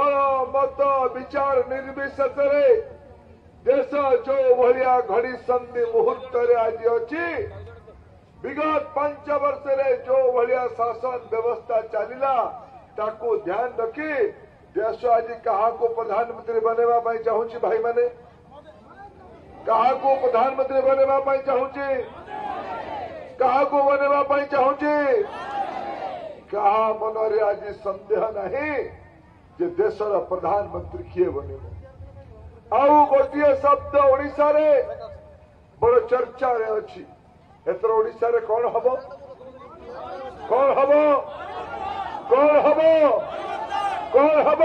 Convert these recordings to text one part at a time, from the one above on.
दल मत विचार निर्विशेष देश जो भाया घड़ी संधि मुहूर्त आज अच्छी विगत 5 वर्ष जो भाया शासन व्यवस्था चलला ताकू ध्यान रखी देश आज क्या प्रधानमंत्री बनवा चाहूँ भाई माने क्या प्रधानमंत्री बनवा चाहूँ क्या बनवा चाहूँ क्या मनरे आज संदेह नहीं जे देशर प्रधानमंत्री किए बने आउ गोटे शब्द ओडिशा रे बड़ चर्चा रे अच्छी एथर ओडिशा रे कौन हम कौन हम कौन हम कौन हम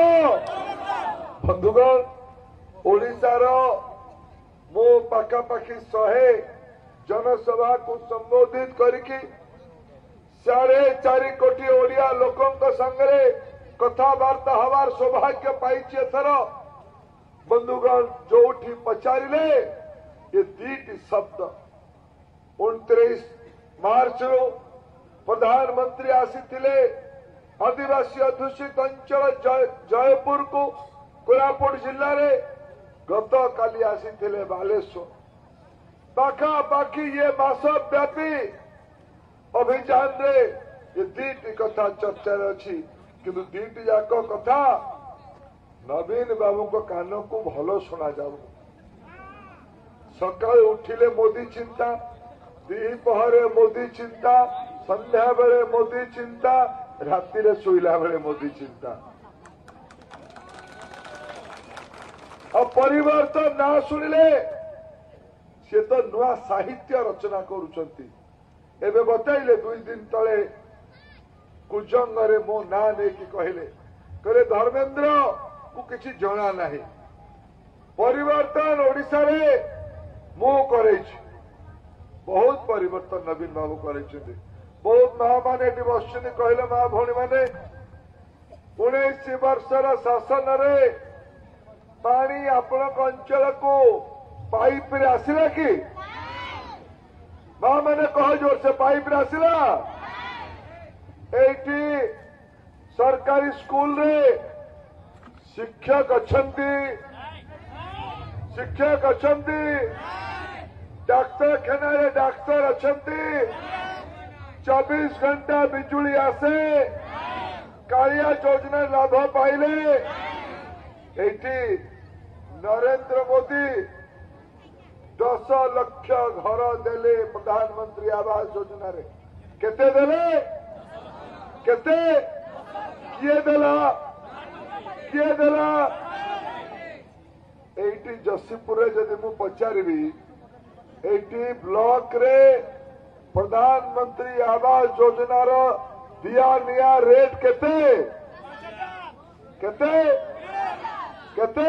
बंधुगण ओडिशार मो पाखापाखि 100 जनसभा को संबोधित करके 4.5 कोटी ओडिया लोकों संगे कथबार्ता हमार सौभाग्य पाई एथर बंधुगण जो पचारे ये 2टी शब्द 29 मार्च रो प्रधानमंत्री आसीथिले आदिवासी अध्युषित अंचल जयपुर को कोरापुट जिले में गत काली आसीथिले बालेश्वर पाखापाखि ये मासव्यापी अभियान रे ये 2टी कथा चर्चा अच्छी किंतु 2टी जाक कथा नवीन बाबू को कान को भल शुणा जाऊ सकाल उठिले मोदी चिंता द्विपहरे मोदी चिंता संध्या बेले मोदी चिंता राति शोला बेले मोदी चिंता अब परिवर्तन ना शुणिले सी तो नुआ साहित्य रचना करुचंती एबे बताइले 2 दिन तले कुजंगरे मो ना नहीं कहले धर्मेंद्र को किसी जना नहीं परिवर्तन ओडिशा रे मु करे बहुत परिवर्तन नवीन बाबू करे बहुत माँ मैंने बस कहले माँ भौणी मैंने 19 वर्षर शासन रे पानी आपण अंचल को पाइप रे आसिला कि माँ मैंने कह जोर से पाइप रे आसिला एटी सरकारी स्कूल रे शिक्षक अच्छंती डाक्तर खाना डाक्तर अच्छंती 24 घंटा बिजुली आसे कालिया योजना लाभ पाइले एटी नरेंद्र मोदी 10 लाख घर देले प्रधानमंत्री आवास योजना रे केते देले केते किए देला एटी जसीपुर जदि मु पचारि एटी ब्लॉक रे प्रधानमंत्री आवास योजना रो दिया निया रेट केते केते केते